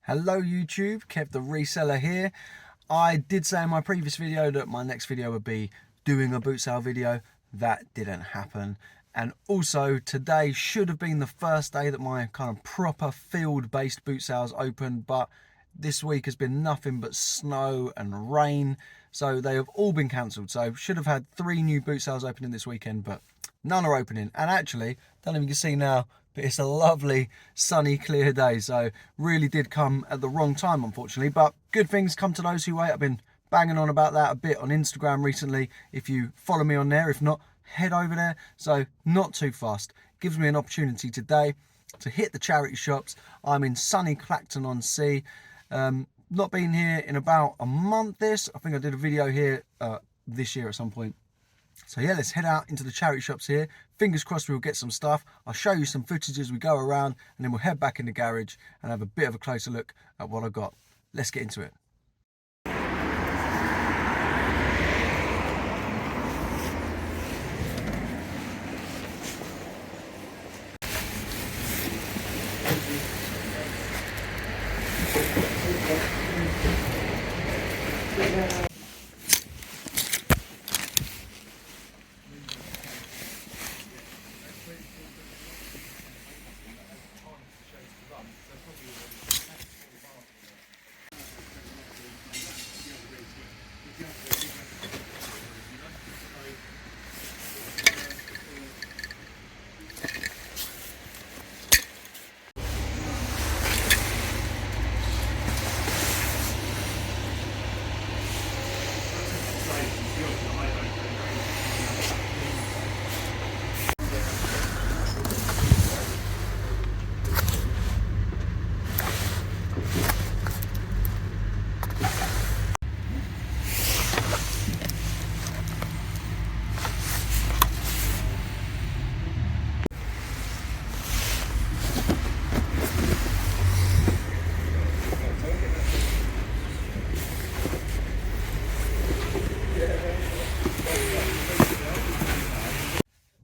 Hello YouTube, Kev the Reseller here. I did say in my previous video that my next video would be doing a boot sale video. That didn't happen. And also today should have been the first day that my kind of proper field-based boot sales opened, but this week has been nothing but snow and rain, so they have all been cancelled. So should have had 3 new boot sales opening this weekend, but none are opening. And actually, don't know if you can see now, but it's a lovely sunny clear day, so really did come at the wrong time unfortunately, but good things come to those who wait. I've been banging on about that a bit on Instagram recently. If you follow me on there, if not, head over there. So not too fast. Gives me an opportunity today to hit the charity shops. I'm in sunny Clacton-on-Sea. Not been here in about a month. I think I did a video here this year at some point. So yeah, let's head out into the charity shops here. Fingers crossed we'll get some stuff. I'll show you some footage as we go around, and then we'll head back in the garage and have a bit of a closer look at what I got. Let's get into it.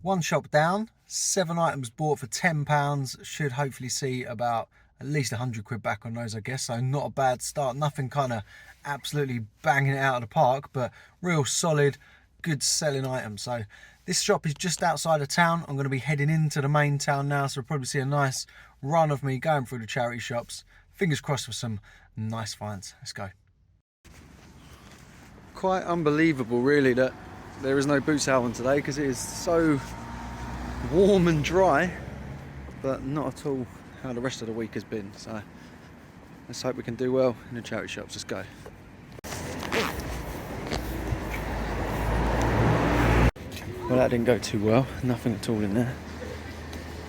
One shop down, 7 items bought for £10. Should hopefully see about at least 100 quid back on those, I guess. So not a bad start. Nothing kind of absolutely banging it out of the park, but real solid, good selling items. So this shop is just outside of town. I'm going to be heading into the main town now, so we'll probably see a nice run of me going through the charity shops. Fingers crossed for some nice finds. Let's go. Quite unbelievable really that there is no boot sale on today, because it is so warm and dry, but not at all how the rest of the week has been. So let's hope we can do well in the charity shops. Let's go. Well, that didn't go too well. Nothing at all in there.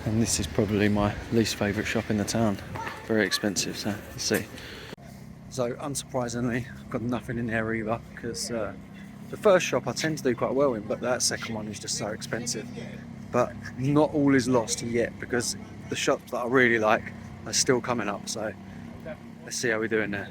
And this is probably my least favourite shop in the town. Very expensive, so let's see. So unsurprisingly, I've got nothing in there either, because the first shop I tend to do quite well in, but that second one is just so expensive. But not all is lost yet, because the shops that I really like are still coming up. So let's see how we do in there.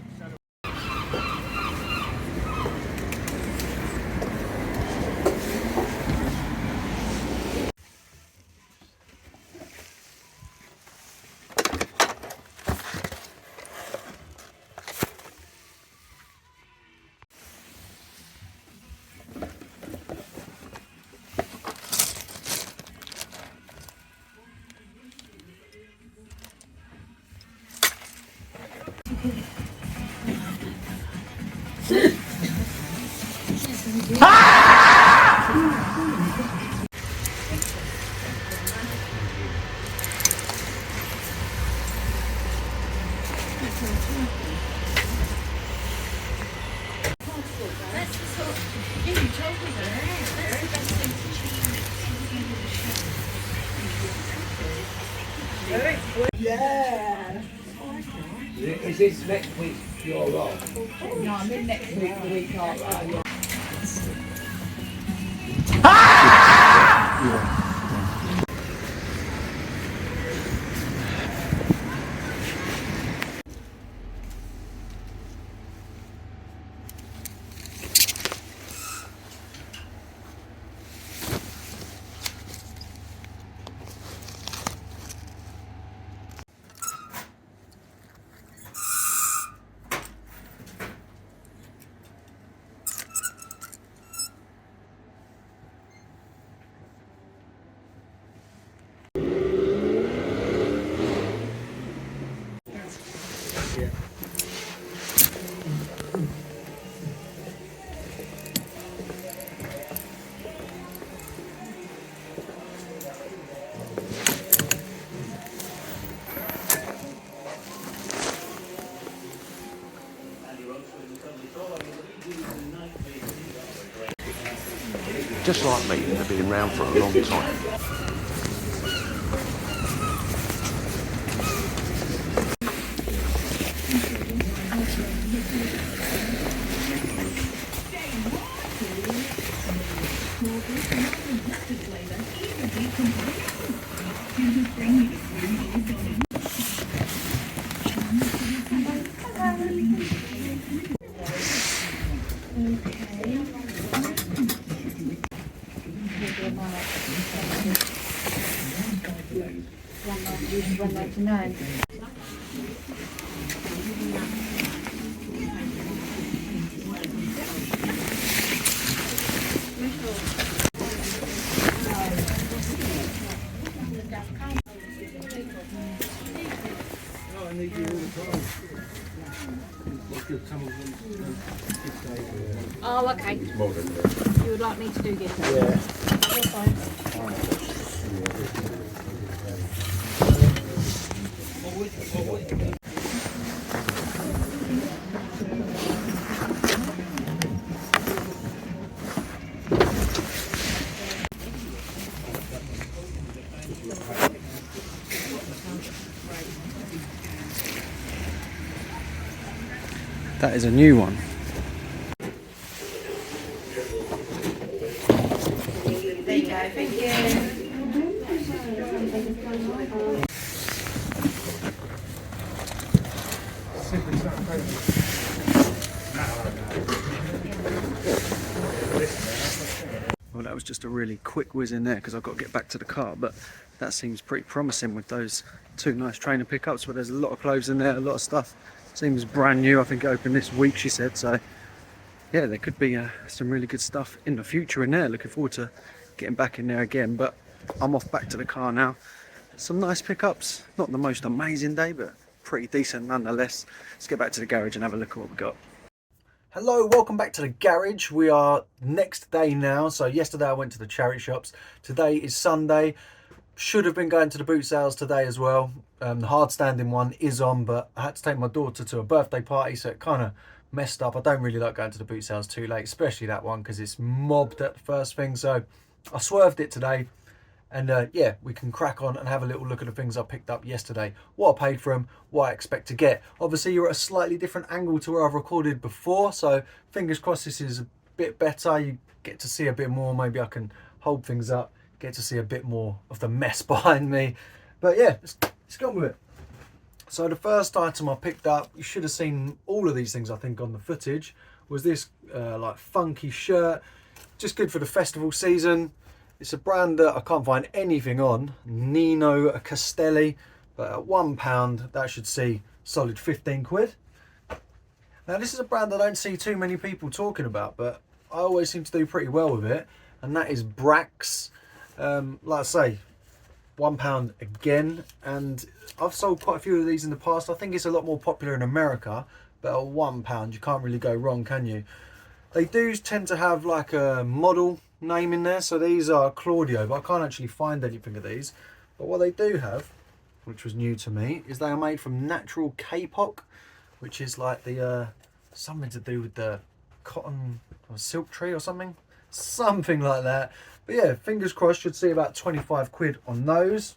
Yeah. Is this next week you're off? No, I'm in next week, the week after. Yeah. Yeah. Just like me, they've been around for a long time. Oh, okay. You would like me to do this? Yeah. That is a new one. There you go, thank you. Well, that was just a really quick whiz in there because I've got to get back to the car, but that seems pretty promising with those two nice trainer pickups. But there's a lot of clothes in there, a lot of stuff. Seems brand new. I think it opened this week, she said. So yeah, there could be some really good stuff in the future in there. Looking forward to getting back in there again. But I'm off back to the car now. Some nice pickups. Not the most amazing day, but pretty decent nonetheless. Let's get back to the garage and have a look at what we got. Hello, welcome back to the garage. We are next day now. So yesterday I went to the charity shops. Today is Sunday. Should have been going to the boot sales today as well. The hard standing one is on, but I had to take my daughter to a birthday party, so it kind of messed up. I don't really like going to the boot sales too late, especially that one, because it's mobbed at the first thing. So I swerved it today. And yeah, we can crack on and have a little look at the things I picked up yesterday, what I paid for them, what I expect to get. Obviously, you're at a slightly different angle to where I've recorded before, so fingers crossed this is a bit better. You get to see a bit more. Maybe I can hold things up, get to see a bit more of the mess behind me. But yeah, let's get on with it. So the first item I picked up, you should have seen all of these things I think on the footage, was this like funky shirt, just good for the festival season. It's a brand that I can't find anything on, Nino Castelli, but at £1 that should see solid 15 quid. Now this is a brand I don't see too many people talking about, but I always seem to do pretty well with it, and that is Brax. Like I say, £1 again, and I've sold quite a few of these in the past. I think it's a lot more popular in America, but at £1 you can't really go wrong, can you? They do tend to have like a model name in there, so these are Claudio, but I can't actually find anything of these. But what they do have, which was new to me, is they are made from natural kapok, which is like the something to do with the cotton or silk tree or something like that. But yeah, fingers crossed, should see about 25 quid on those.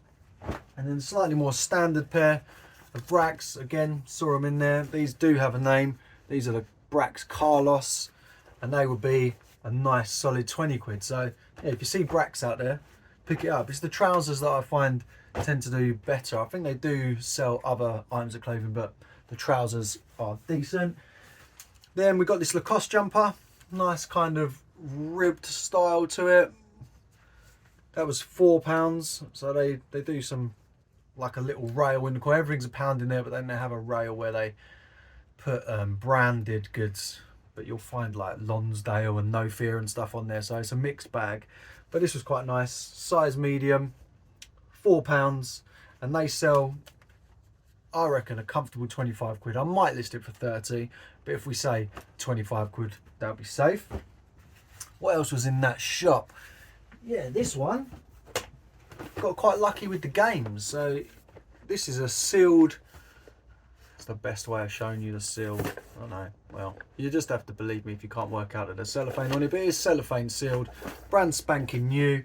And then slightly more standard pair of Brax, again, saw them in there. These do have a name. These are the Brax Carlos, and they would be a nice solid 20 quid. So yeah, if you see Brax out there, pick it up. It's the trousers that I find tend to do better. I think they do sell other items of clothing, but the trousers are decent. Then we got this Lacoste jumper, nice kind of ribbed style to it. That was £4, so they do some like a little rail in the corner. Everything's £1 in there, but then they have a rail where they put branded goods, but you'll find like Lonsdale and No Fear and stuff on there, so it's a mixed bag. But this was quite nice, size medium, £4, and they sell I reckon a comfortable 25 quid. I might list it for 30, but if we say 25 quid, that'll be safe. What else was in that shop? Yeah, this one. Got quite lucky with the games. So this is a sealed... It's the best way of showing you the seal. I know. Well, you just have to believe me if you can't work out that there's cellophane on it. But it is cellophane sealed. Brand spanking new.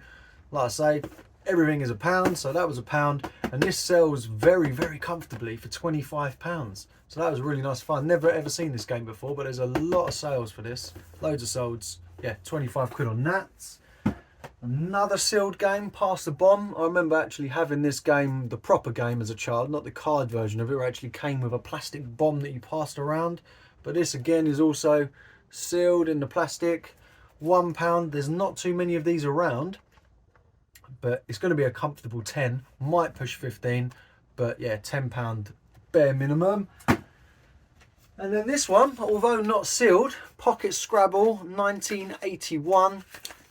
Like I say, everything is £1, so that was £1, and this sells very, very comfortably for £25. So that was really nice fun. Never ever seen this game before, but there's a lot of sales for this. Loads of solds. Yeah, 25 quid on that. Another sealed game, Pass the Bomb. I remember actually having this game, the proper game, as a child, not the card version of it, where it actually came with a plastic bomb that you passed around. But this again is also sealed in the plastic. £1. There's not too many of these around, but it's going to be a comfortable 10, might push 15, but yeah, £10 bare minimum. And then this one, although not sealed, Pocket Scrabble 1981.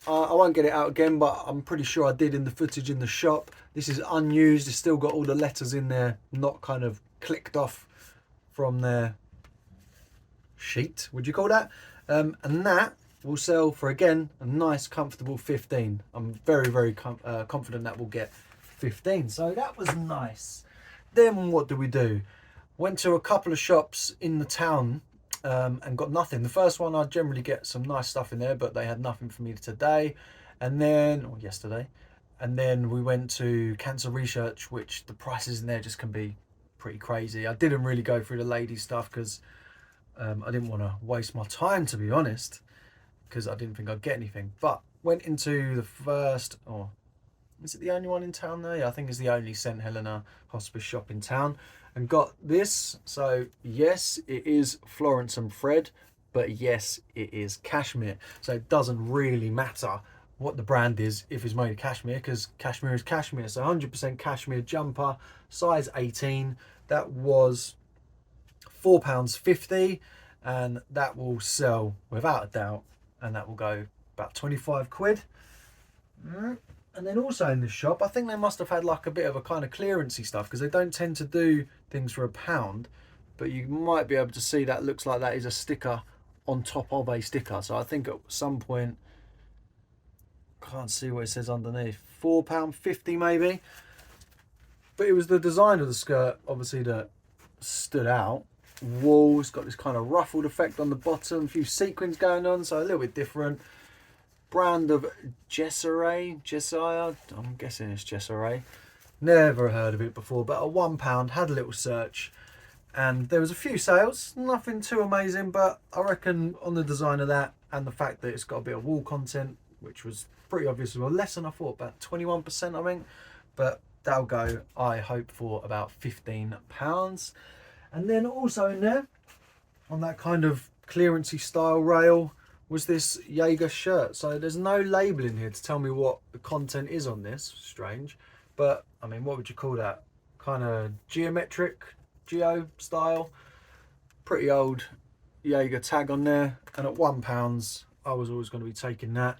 I won't get it out again, but I'm pretty sure I did in the footage in the shop. This is unused. It's still got all the letters in there, not kind of clicked off from their sheet, would you call that? And that will sell for, again, a nice comfortable 15. I'm very, very confident that will get 15. So that was nice. Then what do we do? Went to a couple of shops in the town and got nothing. The first one, I generally get some nice stuff in there, but they had nothing for me today. And then, or yesterday. And then we went to Cancer Research, which the prices in there just can be pretty crazy. I didn't really go through the ladies stuff because I didn't want to waste my time, to be honest, because I didn't think I'd get anything. But went into the first, or is it the only one in town there? Yeah, I think it's the only St Helena hospice shop in town, and got this. So yes, it is Florence and Fred, but yes, it is cashmere. So it doesn't really matter what the brand is if it's made of cashmere, because cashmere is cashmere. So 100% cashmere jumper, size 18. That was £4.50, and that will sell without a doubt, and that will go about 25 quid. And then also in the shop, I think they must have had like a bit of a kind of clearancey stuff, because they don't tend to do things for £1, but you might be able to see that looks like that is a sticker on top of a sticker. So I think at some point, can't see what it says underneath, £4.50 maybe, but it was the design of the skirt obviously that stood out. Wool's got this kind of ruffled effect on the bottom, a few sequins going on, so a little bit different. Brand of Jessiah, I'm guessing it's Jessiah. Never heard of it before, but at £1, had a little search, and there was a few sales, nothing too amazing, but I reckon on the design of that and the fact that it's got a bit of wool content, which was pretty obvious, well, less than I thought, about 21% I think, but that'll go, I hope, for about £15. And then also in there, on that kind of clearancey style rail, was this Jaeger shirt. So there's no label in here to tell me what the content is on this. Strange. But, I mean, what would you call that? Kind of geometric, geo style. Pretty old Jaeger tag on there. And at £1, I was always going to be taking that.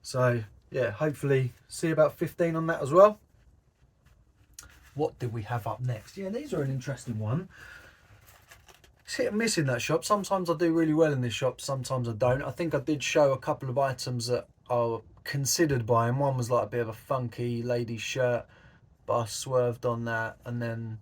So, yeah, hopefully see about 15 on that as well. What did we have up next? Yeah, these are an interesting one. It's hit and miss in that shop. Sometimes I do really well in this shop, sometimes I don't. I think I did show a couple of items that I considered buying. One was like a bit of a funky lady shirt, but I swerved on that. And then,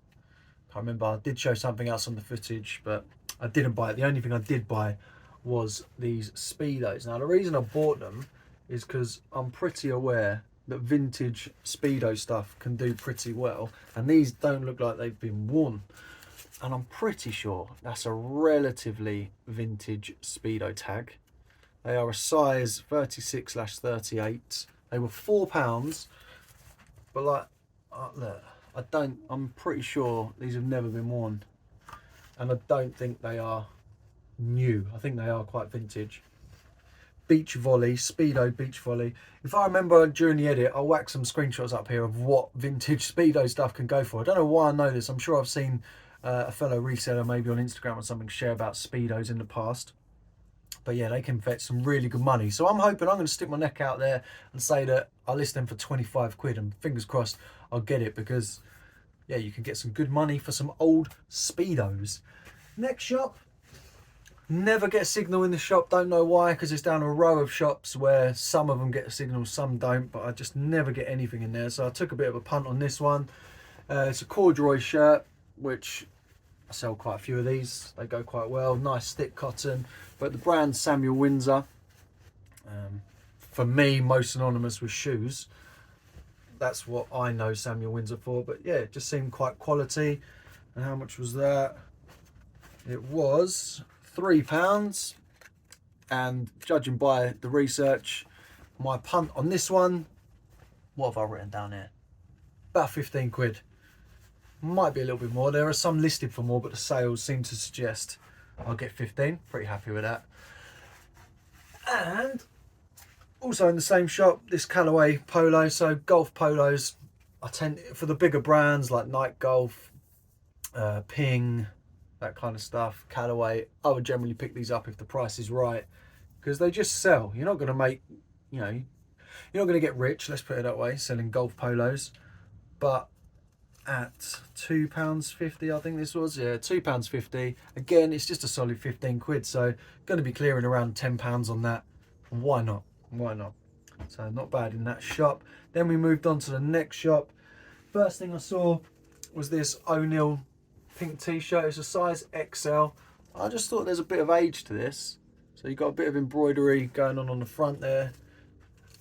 I can't remember, I did show something else on the footage, but I didn't buy it. The only thing I did buy was these Speedos. Now, the reason I bought them is because I'm pretty aware that vintage Speedo stuff can do pretty well. And these don't look like they've been worn. And I'm pretty sure that's a relatively vintage Speedo tag. They are a size 36/38. They were £4, but like, look, I'm pretty sure these have never been worn. And I don't think they are new. I think they are quite vintage. Beach volley, Speedo beach volley. If I remember during the edit, I'll whack some screenshots up here of what vintage Speedo stuff can go for. I don't know why I know this. I'm sure I've seen a fellow reseller maybe on Instagram or something share about Speedos in the past. But yeah, they can fetch some really good money. So I'm hoping I'm going to stick my neck out there and say that I'll list them for 25 quid, and fingers crossed I'll get it, because yeah, you can get some good money for some old Speedos. Next shop, never get a signal in the shop. Don't know why, because it's down a row of shops where some of them get a signal, some don't, but I just never get anything in there. So I took a bit of a punt on this one. It's a corduroy shirt, which I sell quite a few of these. They go quite well. Nice thick cotton, but the brand Samuel Windsor, for me, most synonymous with shoes. That's what I know Samuel Windsor for. But yeah, it just seemed quite quality. And how much was that? It was £3. And judging by the research, my punt on this one, what have I written down here? About 15 quid. Might be a little bit more. There are some listed for more, but the sales seem to suggest I'll get 15. Pretty happy with that. And also in the same shop, this Callaway polo. So golf polos, I tend, for the bigger brands like Night Golf, Ping, that kind of stuff, Callaway, I would generally pick these up if the price is right, because they just sell. You're not going to make, you know, you're not going to get rich, let's put it that way, selling golf polos. But at £2.50, I think this was, yeah, £2.50. Again, it's just a solid 15 quid, so going to be clearing around £10 on that. Why not? Why not? So not bad in that shop. Then we moved on to the next shop. First thing I saw was this O'Neill pink t-shirt. It's a size XL. I just thought there's a bit of age to this. So you've got a bit of embroidery going on the front there,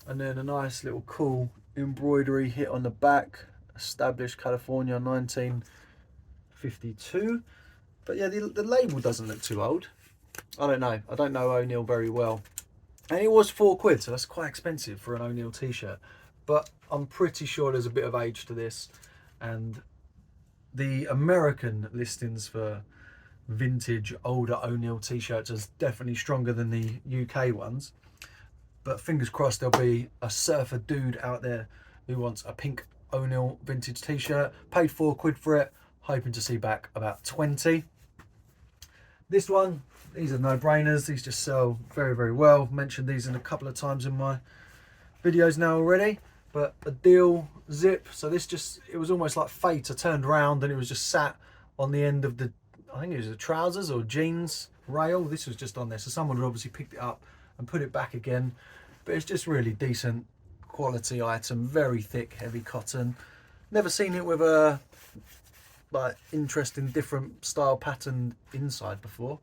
and then a nice little cool embroidery hit on the back. Established California 1952. But yeah, the label doesn't look too old. I don't know O'Neill very well, and it was £4, so that's quite expensive for an O'Neill t-shirt, but I'm pretty sure there's a bit of age to this. And the American listings for vintage older O'Neill t-shirts is definitely stronger than the UK ones, but fingers crossed there'll be a surfer dude out there who wants a pink O'Neill vintage t-shirt. Paid £4 for it, hoping to see back about 20. This one, these are no-brainers. These just sell very, very well. Mentioned these in a couple of times in my videos now already. But a deal zip. So this just, it was almost like fate. I turned around and it was just sat on the end of the, I think it was the trousers or jeans rail. This was just on there. So someone had obviously picked it up and put it back again. But it's just really decent quality item, very thick, heavy cotton. Never seen it with a like interesting different style pattern inside before,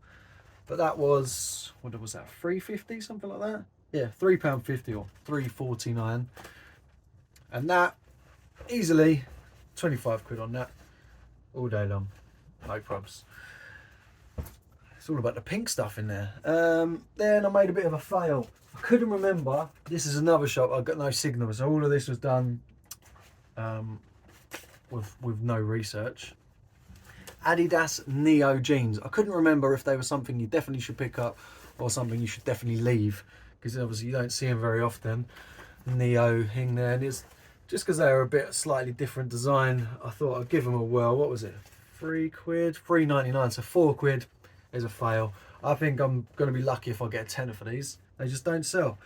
but that was, what was that, £3.50, something like that? Yeah, £3.50 or £3.49, and that easily 25 quid on that all day long, no probs. It's all about the pink stuff in there. Then I made a bit of a fail. I couldn't remember. This is another shop. I've got no signal, so all of this was done with no research. Adidas Neo jeans. I couldn't remember if they were something you definitely should pick up or something you should definitely leave, because obviously you don't see them very often. Neo hing there, and it's just because they're a bit slightly different design, I thought I'd give them a whirl. What was it? £3, £3.99, so £4 is a fail. I think I'm going to be lucky if I get a tenner for these. They just don't sell.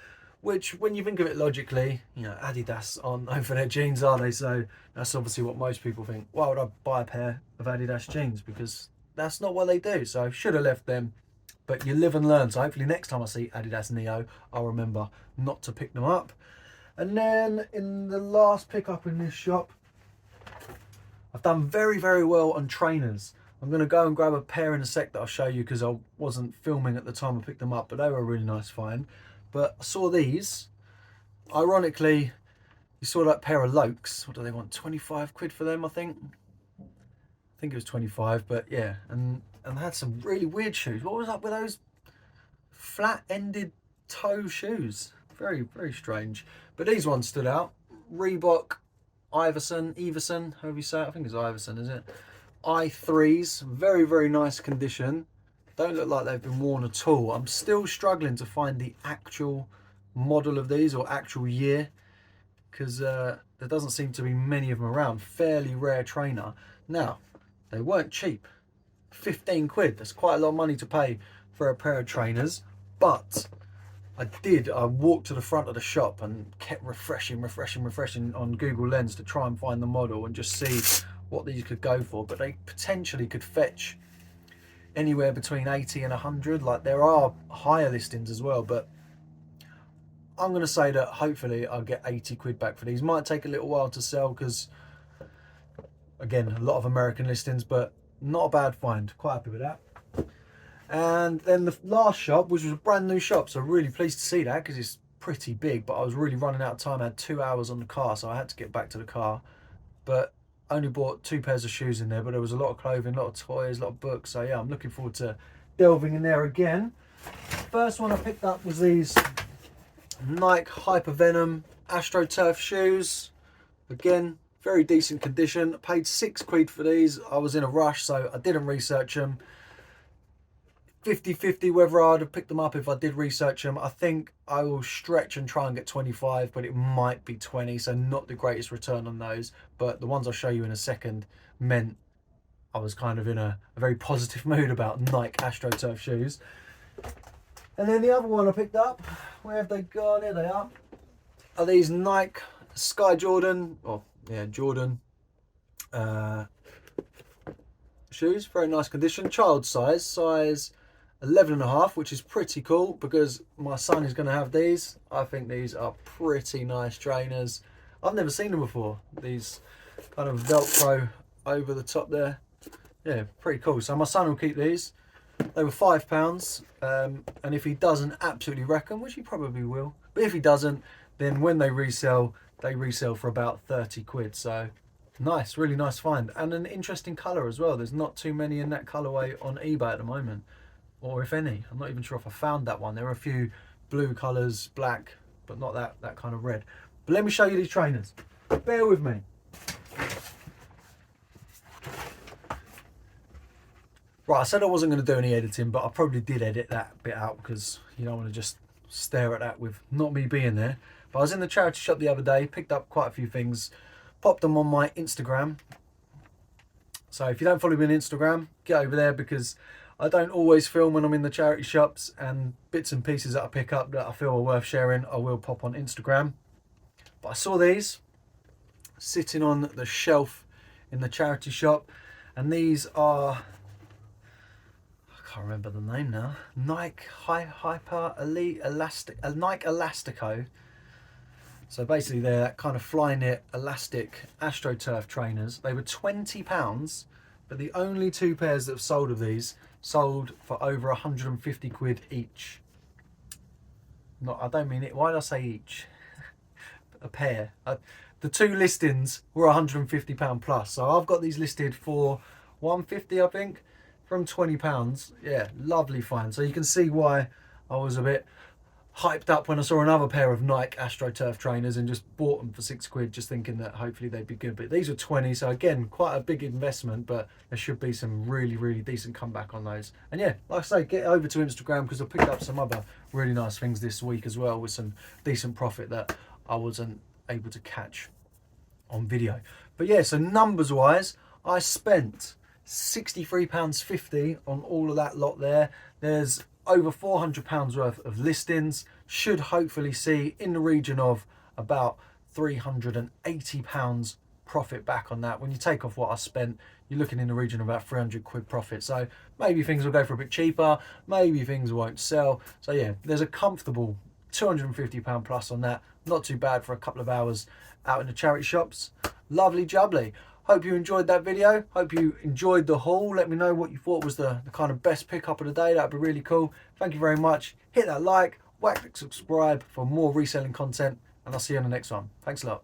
Which, when you think of it logically, you know, Adidas aren't known for their jeans, are they? So that's obviously what most people think. Why would I buy a pair of Adidas jeans? Because that's not what they do. So I should have left them. But you live and learn. So hopefully next time I see Adidas Neo, I'll remember not to pick them up. And then in the last pickup in this shop, I've done very, very well on trainers. I'm going to go and grab a pair in a sec that I'll show you, because I wasn't filming at the time I picked them up, but they were a really nice find. But I saw these. Ironically, you saw that pair of Lokes. What do they want? 25 quid for them, I think. I think it was 25, but yeah. And they had some really weird shoes. What was up with those flat-ended toe shoes? Very, very strange. But these ones stood out. Reebok Iverson, however you say it. I think it's Iverson, is it? I3s, very, very nice condition. Don't look like they've been worn at all. I'm still struggling to find the actual model of these, or actual year, because there doesn't seem to be many of them around. Fairly rare trainer. Now, they weren't cheap. 15 quid. That's quite a lot of money to pay for a pair of trainers. But I walked to the front of the shop and kept refreshing on Google Lens to try and find the model and just see what these could go for, but they potentially could fetch anywhere between 80 and 100. Like, there are higher listings as well, but I'm going to say that hopefully I'll get 80 quid back for these. Might take a little while to sell because, again, a lot of American listings, but not a bad find. Quite happy with that. And then the last shop, which was a brand new shop, so really pleased to see that because it's pretty big, but I was really running out of time. I had 2 hours on the car, so I had to get back to the car. But only bought 2 pairs of shoes in there, but there was a lot of clothing, a lot of toys, a lot of books. So yeah, I'm looking forward to delving in there again. First one I picked up was these Nike Hypervenom AstroTurf shoes. Again, very decent condition. I paid 6 quid for these. I was in a rush, so I didn't research them. 50-50 whether I'd have picked them up if I did research them. I think I will stretch and try and get 25, but it might be 20, so not the greatest return on those. But the ones I'll show you in a second meant I was kind of in a very positive mood about Nike AstroTurf shoes. And then the other one I picked up, where have they gone? Here they are these Nike Sky Jordan, Jordan shoes. Very nice condition, child size 11.5, which is pretty cool because my son is going to have these. I think these are pretty nice trainers. I've never seen them before. These kind of Velcro over the top there. Yeah, pretty cool. So my son will keep these. They were £5, and if he doesn't absolutely wreck them, which he probably will, but if he doesn't, then when they resell for about 30 quid. So nice, really nice find, and an interesting colour as well. There's not too many in that colourway on eBay at the moment, or if any. I'm not even sure if I found that one. There are a few blue colours, black, but not that kind of red. But let me show you these trainers. Bear with me. Right, I said I wasn't going to do any editing, but I probably did edit that bit out because you don't want to just stare at that with not me being there. But I was in the charity shop the other day, picked up quite a few things, popped them on my Instagram. So if you don't follow me on Instagram, get over there because I don't always film when I'm in the charity shops, and bits and pieces that I pick up that I feel are worth sharing, I will pop on Instagram. But I saw these sitting on the shelf in the charity shop, and these are, I can't remember the name now, Nike Hyper Elite Nike Elastico. So basically they're that kind of Flyknit elastic AstroTurf trainers. They were £20, but the only 2 pairs that have sold of these sold for over 150 quid each. I don't mean it. Why did I say each? A pair. The 2 listings were £150 plus. So I've got these listed for 150, I think, from £20. Yeah, lovely find. So you can see why I was a bit hyped up when I saw another pair of Nike AstroTurf trainers and just bought them for 6 quid, just thinking that hopefully they'd be good. But these were 20, so again, quite a big investment, but there should be some really decent comeback on those. And yeah, like I say, get over to Instagram because I picked up some other really nice things this week as well with some decent profit that I wasn't able to catch on video. But yeah, so numbers wise, I spent £63.50 on all of that lot there. There's over £400 worth of listings. Should hopefully see in the region of about £380 profit back on that. When you take off what I spent, you're looking in the region of about 300 quid profit. So maybe things will go for a bit cheaper, maybe things won't sell. So yeah, there's a comfortable £250 plus on that. Not too bad for a couple of hours out in the charity shops. Lovely jubbly. Hope you enjoyed that video. Hope you enjoyed the haul. Let me know what you thought was the kind of best pickup of the day. That'd be really cool. Thank you very much. Hit that like, whack the subscribe for more reselling content, and I'll see you on the next one. Thanks a lot.